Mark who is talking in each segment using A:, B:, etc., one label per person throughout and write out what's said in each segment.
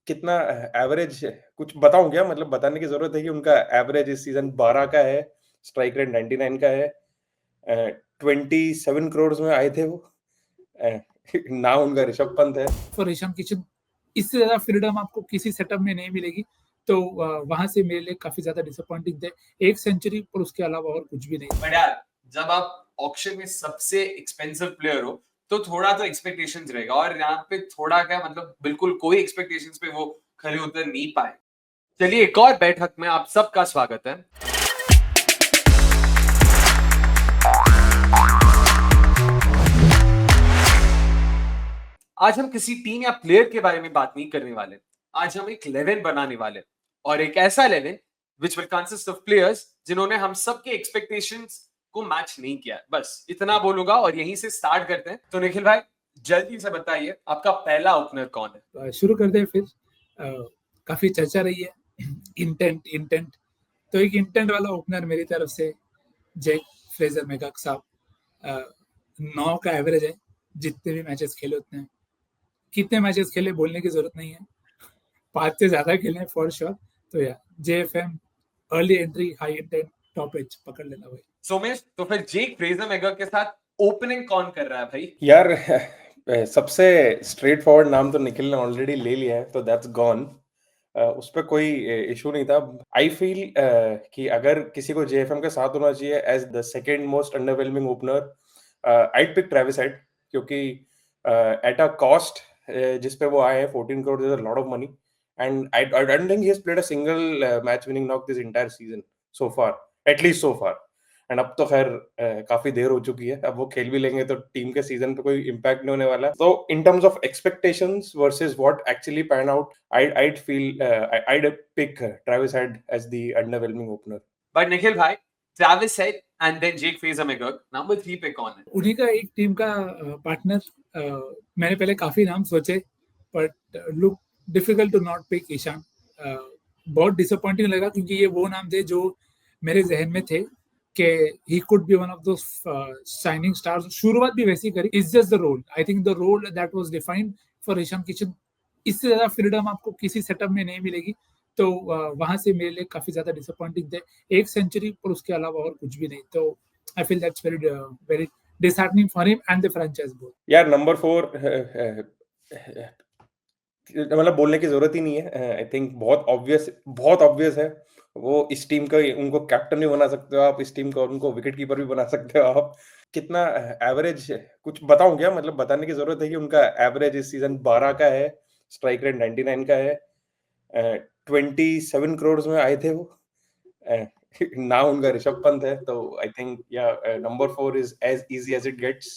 A: कितना एवरेज कुछ बताऊँ क्या? मतलब बताने की ज़रूरत है कि उनका एवरेज इस सीज़न 12 का है, स्ट्राइक रेट 99 का है। 27 करोड़ में आए थे वो। अ, नाम उनका ऋषभ पंत है।
B: फॉर ईशान किशन इससे ज़्यादा फ्रीडम आपको किसी सेटअप में नहीं मिलेगी। तो वहाँ से मेरे लिए काफ़ी ज़्यादा डिसअपॉइंटिंग थे। 1 सेंचुरी और उसके अलावा और कुछ भी नहीं।
C: बट यार, जब आप ऑक्शन में सबसे एक्सपेंसिव प्लेयर हो, तो थोड़ा तो एक्सपेक्टेशंस रहेगा और यहाँ पे थोड़ा क्या मतलब बिल्कुल कोई एक्सपेक्टेशंस पे वो खरे उतर नहीं पाए। चलिए एक और बैठक में आप सबका स्वागत है। आज हम किसी टीम या प्लेयर के बारे में बात नहीं करने वाले। आज हम एक 11 बनाने वाले और एक ऐसा 11 which will consist of players जिन्होंने हम सबके एक्सपेक्टेशंस को मैच नहीं किया। बस इतना बोलूंगा और यहीं से स्टार्ट करते हैं। तो निखिल भाई जल्दी से बताइए आपका पहला ओपनर कौन है?
B: शुरू करते हैं फिर। काफ़ी चर्चा रही है इंटेंट। तो एक इंटेंट वाला ओपनर मेरी तरफ से जैक फ्रेजर मैकॉक साहब। 9 का एवरेज है, जितने भी मैचेस खेले उतने। कितने मैचेस खेले बोलने की जरूरत नहीं है, 5 से ज्यादा खेले फॉर श्योर। तो या JFM early entry high intent top edge पकड़ लेना भाई।
C: सोमेश, तो फिर जेक फ्रेजर मैकॉक के साथ ओपनिंग कौन कर रहा है भाई?
A: यार सबसे स्ट्रेट फॉरवर्ड नाम तो निखिल ने ऑलरेडी ले लिया है, तो दैट्स गॉन। उस पर कोई इशू नहीं था। आई फील कि अगर किसी को जेएफएम के साथ होना चाहिए as the second most underwhelming opener, I'd pick Travis Head, क्योंकि एट अ कॉस्ट जिस पे वो आए हैं 14 crore, is a lot of money, and I don't think he has played a single match winning knock this entire season so far, at least so far. And अब तो खैर काफी देर हो चुकी है, अब वो खेल भी लेंगे तो टीम के सीजन पे कोई इम्पैक्ट नहीं होने वाला। तो in terms of expectations versus what actually pan out, I'd feel I'd pick Travis Head as the underwhelming opener.
C: But Nikhil भाई, Travis Head and then Jake Fraser McGurk, number 3 पे कौन है?
B: उन्हीं का एक टीम का पार्टनर। मैंने पहले काफी नाम सोचे, but look difficult to not pick Ishan. बहुत डिसअपॉइंटिंग लगा क्योंकि ये वो नाम थे जो मेरे जहन में थे कि he could be one of those shining stars. शुरुआत भी वैसी करी। It's just the role, I think the role that was defined for Ishan Kishan. इससे ज्यादा फ्रीडम आपको किसी सेटअप में नहीं मिलेगी। तो वहां से मेरे लिए काफी ज्यादा डिसअपॉइंटिंग थे। 1 सेंचुरी और उसके अलावा और कुछ भी नहीं। तो I feel that's very disheartening for him and the franchise both.
A: यार नंबर 4 मतलब बोलने की जरूरत ही नहीं है। आई थिंक बहुत ऑब्वियस है। वो इस टीम का, उनको कैप्टन भी बना सकते हो आप, इस टीम का उनको विकेट कीपर भी बना सकते हो आप। कितना एवरेज कुछ बताऊं क्या? मतलब बताने की जरूरत है कि उनका एवरेज इस सीजन 12 का है, स्ट्राइक रेट 99 का है। 27 करोड़ में आए थे वो। नाम उनका ऋषभ पंत है। तो I think yeah number 4 is as easy as it gets.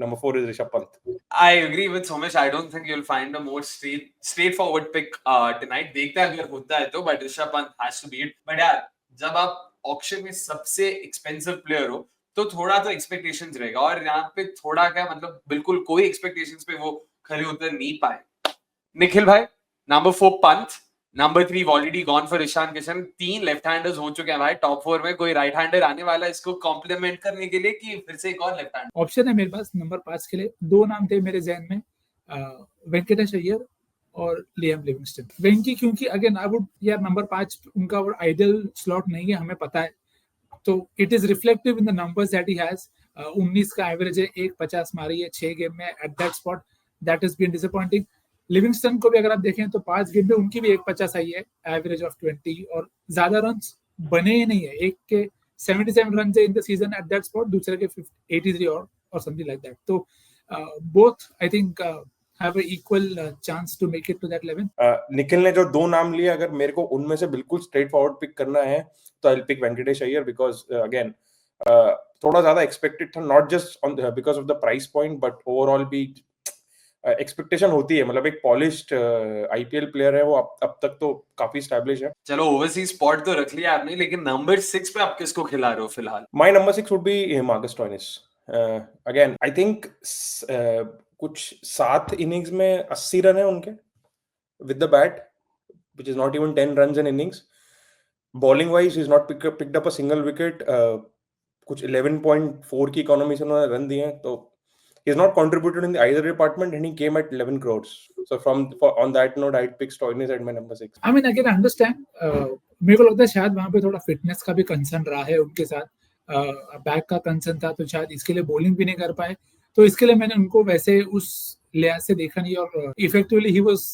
A: Number 4 is Rishabh Pant.
C: I agree with Somesh. I don't think you'll find a more straightforward pick tonight. देखते हैं अगर होता है तो, but Rishabh Pant has to be it. But यार, जब आप auction में सबसे एक्सपेंसिव प्लेयर हो, तो थोड़ा तो एक्सपेक्टेशंस रहेगा और यहाँ पे थोड़ा क्या मतलब बिल्कुल कोई एक्सपेक्टेशंस पे वो खरे उतर नहीं पाए। निखिल भाई, number 4 Pant, number 3 already gone for Ishan Kishan. 3 left handers हो चुके हैं भाई टॉप 4 में। कोई राइट हैंडर आने वाला है इसको कॉम्प्लीमेंट करने के लिए कि फिर से एक और लेफ्ट हैंडर?
B: ऑप्शन है मेरे पास नंबर 5 के लिए। 2 नाम थे मेरे जहन में, वेंकटेश अय्यर और लियाम लिविंगस्टन। वेंकी क्योंकि अगेन आई वुड, यार नंबर 5 उनका और आइडियल स्लॉट नहीं है, हमें पता है। तो it is reflective in the numbers that he has. 19 का एवरेज है, 1.50 मारी है 6 गेम में at that spot. That is been disappointing. Livingstone को भी अगर आप देखें तो 5 गेम में उनकी भी 1.50 आई है, एवरेज ऑफ 20, और ज्यादा रन बने ही नहीं है। एक के 77 run in the season eight that spot, दूसरे के 83 और समथिंग लाइक दैट। तो both I think have an equal chance to make it to that 11.
A: Nikhil ने जो 2 नाम लिए, अगर मेरे को उनमें से बिल्कुल स्ट्रेट फॉरवर्ड पिक करना है तो I will pick Venkatesh Iyer, because again थोड़ा ज्यादा एक्सपेक्टेड था, not just on because of the price point, but overall भी एक्सपेक्टेशन होती है। मतलब एक पॉलिश्ड आईपीएल प्लेयर है वो, अब तक तो काफी एस्टैब्लिश है।
C: चलो ओवरसीज स्पॉट तो रख लिया आपने, लेकिन नंबर 6 पे आप किसको खिला रहे हो फिलहाल?
A: My number 6 would be Marcus Stoinis. Again I think कुछ 7 इनिंग्स में 80 रन है उनके with the bat, which is not even 10 runs in innings. Bowling wise, he's not picked up a single wicket. कुछ 11.4 की इकोनॉमी से उन्होंने run दिए हैं। तो he's not contributed in either department, and he came at 11 crores. So on that note, I'd pick Stoinis at my number 6.
B: I mean, I can understand. मेरे को लगता है शायद वहाँ पे थोड़ा फिटनेस का भी कंसर्न रहा है उनके साथ, बैक का कंसर्न था, तो शायद इसके लिए बॉलिंग भी नहीं कर पाए, तो इसके लिए मैंने उनको वैसे उस लिहाज से देखा नहीं, और इफेक्टिवली ही was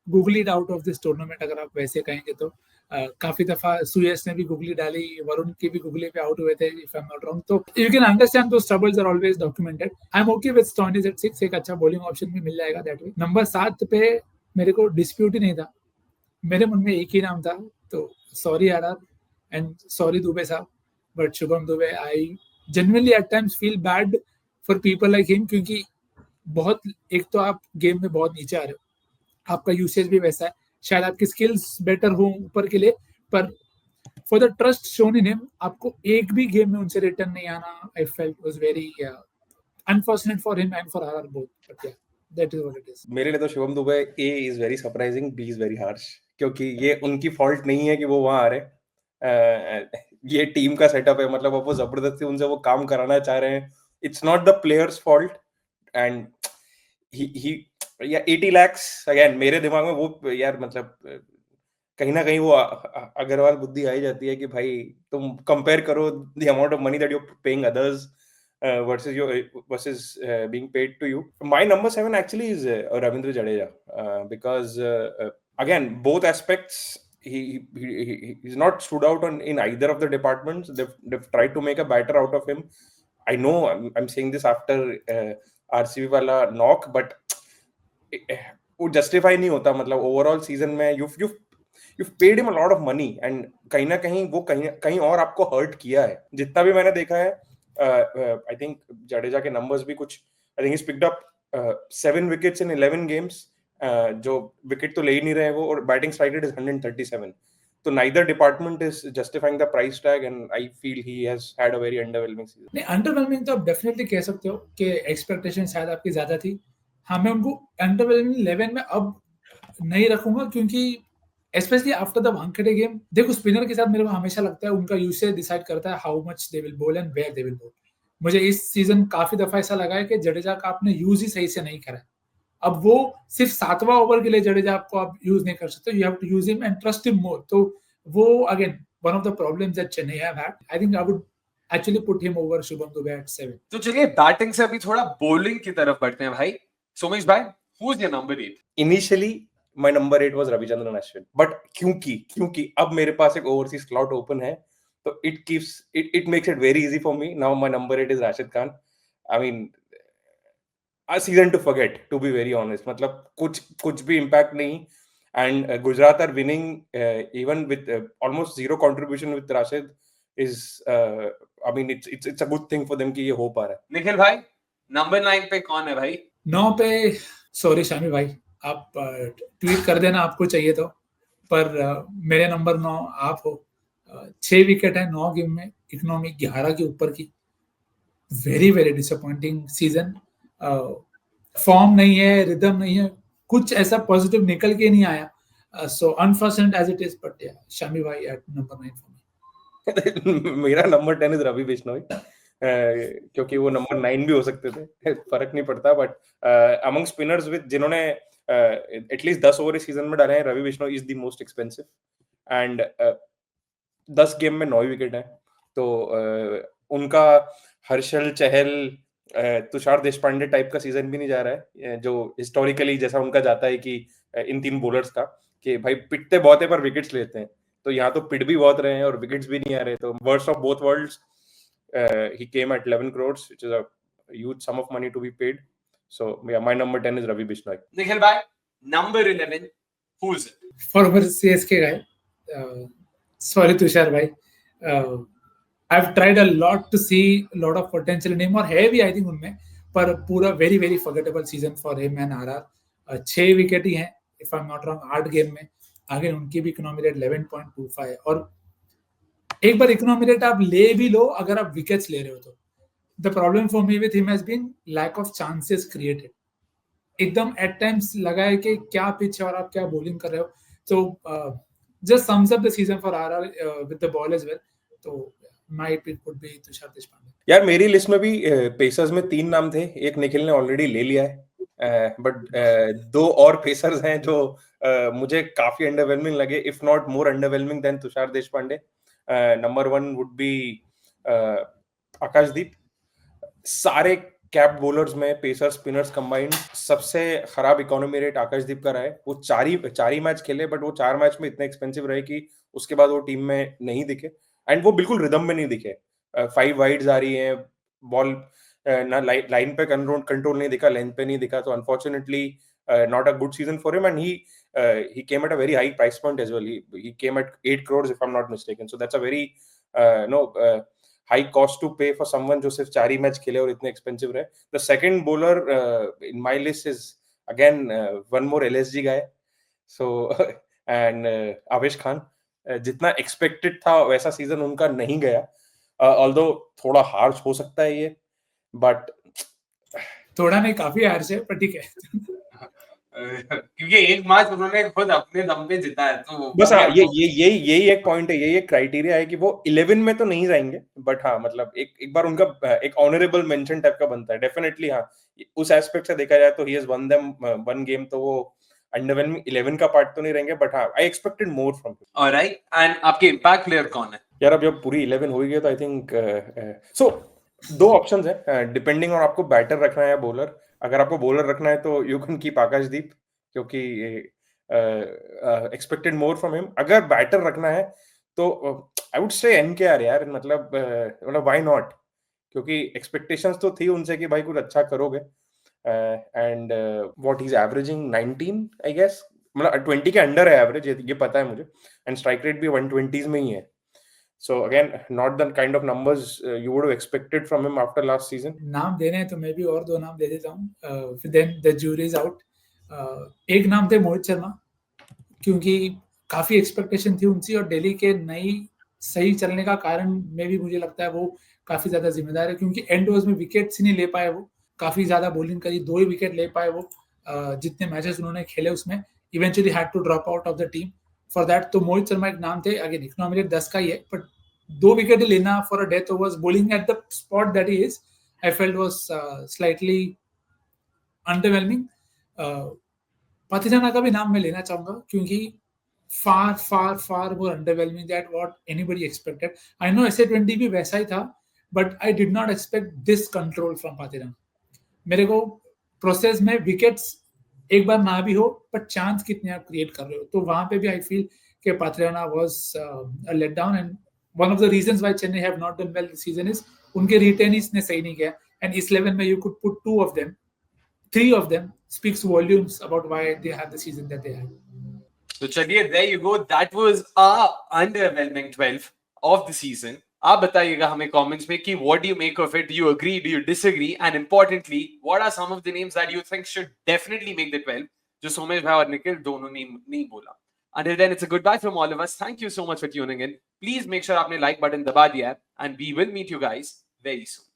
B: googlied out of this tournament, अगर आप वैसे कहेंगे तो। काफी दफा सुयश ने भी गुगली डाली, वरुण की भी गुगली पे आउट हुए थे, if I am not wrong, तो you can understand those troubles are always documented. I am okay with Stoinis at 6, एक अच्छा बॉलिंग ऑप्शन भी मिल जाएगा दैट वे। नंबर 7 पे मेरे को डिस्प्यूट ही नहीं था, मेरे मन में एक ही नाम था, तो sorry RR and sorry Dubey साहब, but Shubham Dubey, I genuinely at times feel bad for people like him, क्योंकि बहुत, एक तो आप गेम में बहुत नीचे आ रहे हो, आपका यूसेज भी वैसा है, शायद आपकी स्किल्स बेटर हो ऊपर के लिए, पर for the trust shown in him आपको एक भी गेम में उनसे रिटर्न नहीं आना, I felt was very unfortunate for him and for RR both, but yeah that is what it is.
A: मेरे लिए तो Shivam Dubey A is very surprising, B is very harsh, क्योंकि ये उनकी फॉल्ट नहीं है कि वो वहां आ रहे, ये टीम का सेटअप है, मतलब वो जबरदस्ती उनसे वो काम कराना चाह रहे हैं, it's not the players fault, and he या 80 lakhs अगेन, मेरे दिमाग में वो यार, मतलब कहीं ना कहीं वो अग्रवाल बुद्धि आई जाती है कि भाई तुम कंपेयर करो the amount of money that you are paying others versus being paid to you. My number 7 actually is Ravindra Jadeja, because again, both aspects, he's not stood out in either of the departments. They've tried to make a batter out of him. I know I'm saying this after RCB वाला knock, but वो justify नहीं होता, मतलब overall season में you've paid him a lot of money, and कहीं ना कहीं वो कहीं और आपको hurt किया है, जितना भी मैंने देखा है। I think जडेजा के numbers भी कुछ, I think he's picked up 7 wickets in 11 games, जो विकेट तो ले ही नहीं रहे वो, और बैटिंग स्ट्राइक रेट इज 137, तो neither department is justifying the price tag, and I feel he has had a very underwhelming season.
B: नहीं, अंडरवेलमिंग तो आप डेफिनेटली कह सकते हो कि एक्सपेक्टेशन शायद आपकी ज्यादा थी। हाँ, मैं उनको अंडरवेलमिंग 11 में अब नहीं रखूंगा, क्योंकि specially after the Wankhede game, देखो स्पिनर के साथ मेरे को हमेशा लगता है उनका यूसेज डिसाइड करता है how much they will bowl and where they will bowl. मुझे इस सीजन काफी दफा ऐसा लगा है कि जडेजा का आपने यूज ही सही से नहीं करा। अब वो सिर्फ 7वां ओवर के लिए जडेजा आपको आप यूज नहीं कर सकते, you have to use him and trust him more. तो वो again one of the problems that Chennai have had. I think I would actually put him over Shubham Dubey at 7.
C: तो चलिए बैटिंग से अभी थोड़ा बॉलिंग की तरफ बढ़ते हैं भाई। सोमेश भाई, who is your number 8?
A: Initially my number 8 was Ravichandran Ashwin, but क्योंकि अब मेरे पास एक ओवरसीज स्लॉट ओपन है, तो it makes it very easy for me. Now my number 8 is Rashid Khan. I mean, a season to forget, to be very honest. मतलब कुछ भी impact नहीं, and Gujarat are winning even with almost zero contribution with Rashid is I mean it's a good thing for them कि ये हो पा रहा है।
C: निखिल भाई, नंबर 9 पे कौन है भाई?
B: 9 पे सॉरी शामी भाई, आप ट्वीट कर देना आपको चाहिए तो, पर मेरे नंबर 9 आप हो। 6 विकेट है 9 गेम में, इकोनॉमी 11 के ऊपर की, very very disappointing season. Form नहीं है, रिदम नहीं है, कुछ ऐसा पॉजिटिव निकल के नहीं आया, so unfortunate as it is, but Shami भाई एट नंबर 9 फॉर मी।
A: मेरा नंबर 10 इज रवि बिश्नोई, क्योंकि वो नंबर 9 भी हो सकते थे, फर्क नहीं पड़ता, बट अमंग स्पिनर्स विद जिन्होंने एटलीस्ट 10 ओवर इस सीजन में डाले हैं, Ravi Bishnoi is the most expensive, and 10 game में 9 विकेट है, तो उनका हर्षल चहल, तुषार देशपांडे टाइप का सीजन भी नहीं जा रहा है, जो हिस्टोरिकली जैसा उनका जाता है कि इन 3 बॉलर्स का, कि भाई पिटते बहुत है पर विकेट्स लेते हैं, तो यहाँ तो पिट भी बहुत रहे हैं और विकेट्स भी नहीं आ रहे, तो worst of both worlds, he came at 11 crores, which is a huge sum of money to be paid. So yeah, my number 10 is Ravi Bishnoi.
C: Nikhil bhai, number 11, who is it?
B: Former CSK guy, sorry Tushar bhai, I've tried a lot to see a lot of potential in him, और है भी I think उनमें, पर पूरा very very forgettable season for him and RR। 6 wicket ही हैं if I'm not wrong 8 game में, आगे उनकी भी इकोनॉमी रेट 11.25 है, और एक बार इकोनॉमी रेट आप ले भी लो अगर आप विकेट्स ले रहे हो तो, the problem for me with him has been lack of chances created. एकदम एट टाइम्स लगा है कि क्या पिच है और आप क्या बॉलिंग कर रहे हो, तो just sums up the season for RR with the ball as well. तो my pick would be Tushar Deshpande.
A: यार मेरी लिस्ट में भी पेसर्स में 3 नाम थे, एक निखिल ने ऑलरेडी ले लिया है, बट 2 और पेसर्स हैं जो मुझे काफी अंडरवेलमिंग लगे, if not more underwhelming than Tushar Deshpande. Number 1 would be Akashdeep. सारे कैप बॉलर्स में पेसर स्पिनर्स कंबाइंड सबसे खराब इकोनॉमी रेट आकाशदीप का रहा है. वो चार ही मैच खेले, बट वो 4 मैच में इतने एक्सपेंसिव रहे कि उसके बाद वो टीम में नहीं दिखे, एंड वो बिल्कुल रिदम में नहीं दिखे. 5 वाइड्स आ रही हैं, बॉल ना लाइन पे कंट्रोल नहीं दिखा, लेंथ पे नहीं दिखा. तो unfortunately not a good season for him, and he came at a very high price point as well. He came at 8 crores if I'm not mistaken. So that's a very high cost to pay for someone जो सिर्फ 4 ही match खेले और इतने expensive रहे. The second bowler in my list is again one more LSG guy. So and आवेश खान. जितना expected था वैसा सीजन उनका नहीं गया, ऑल्दो थोड़ा हार्श हो सकता है ये, बट
B: थोड़ा नहीं, काफी हार्श है, पर ठीक है.
C: क्योंकि एक मैच उन्होंने खुद अपने दम पे जीता है, तो
A: बस हाँ, यही एक पॉइंट है, यही एक क्राइटेरिया है कि वो 11 में तो नहीं जाएंगे, बट हाँ मतलब एक बार उनका एक ऑनरेबल मेंशन टाइप का बनता है डेफिनेटली. हाँ, उस एस्पेक्ट से देखा जाए तो he has one them one game, तो वो अंडरवेलमिंग 11 का पार्ट तो नहीं रहेंगे, बट हाँ I expected more from him.
C: Alright, and आपके इंपैक्ट प्लेयर कौन है
A: यार? अब जब पूरी 11 हो गई तो आई थिंक सो 2 ऑप्शंस है, डिपेंडिंग ऑन आपको बैटर रखना है या बॉलर. अगर आपको बॉलर रखना है तो यू कैन कीप आकाशदीप, क्योंकि एक्सपेक्टेड मोर फ्रॉम हिम. अगर बैटर रखना है तो आई वुड से एनकेआर यार, मतलब व्हाई नॉट, क्योंकि एक्सपेक्टेशंस तो थी उनसे कि भाई कुछ अच्छा करोगे, and what he is averaging 19 I guess, मतलब 20 के अंडर है एवरेज, ये पता है मुझे, एंड स्ट्राइक रेट भी 120s में ही है. So again, not the kind of numbers you would have expected from him after last season.
B: नाम देने हैं तो मैं भी और 2 नाम दे देता हूँ. Then the jury is out. एक नाम थे मोहित शर्मा, क्योंकि काफी एक्सपेक्टेशन थी उनसी, और दिल्ली के नई सही चलने का कारण में भी मुझे लगता है वो काफी ज्यादा जिम्मेदार है, क्योंकि एंड ओवर्स में विकेट्स ही नहीं ले पाए वो. काफी ज्यादा बॉलिंग करी, 2 ही विकेट ले पाए वो. जितने मैचेस उन्होंने खेले उसमें eventually had to drop out of the team for that. तो मोहित शर्मा एक नाम थे. अगेन इकोनॉमी 10 का ही है, बट 2 विकेट लेना for a death overs bowling at the spot that he is, I felt was slightly underwhelming. Pathirana का भी नाम मैं लेना चाहूंगा, क्योंकि far more underwhelming than what anybody expected. I know SA20 भी वैसा ही था, but I did not expect this control from Pathirana. मेरे को प्रोसेस में विकेट्स एक बार ना भी हो, पर चांस कितने आप क्रिएट कर रहे हो, तो वहां पे भी आई फील कि Pathirana was a letdown, and one of the reasons why Chennai have not done well this season is उनके रिटेनिस ने सही नहीं किया, and इस लेवल में you could put 2 of them, 3 of them speaks volumes about why they had the season that they had.
C: तो चलिए, there you go, that was our underwhelming 12 of the season. आप बताइएगा हमें कमेंट्स में कि what do you make of it? Do you agree? Do you disagree? And importantly, what are some of the names that you think should definitely make the 12? जो सोमेश भाई और निखिल दोनों ने नहीं बोला. Until then, it's a goodbye from all of us. Thank you so much for tuning in. Please make sure आपने like button दबा दिया है, and we will meet you guys very soon.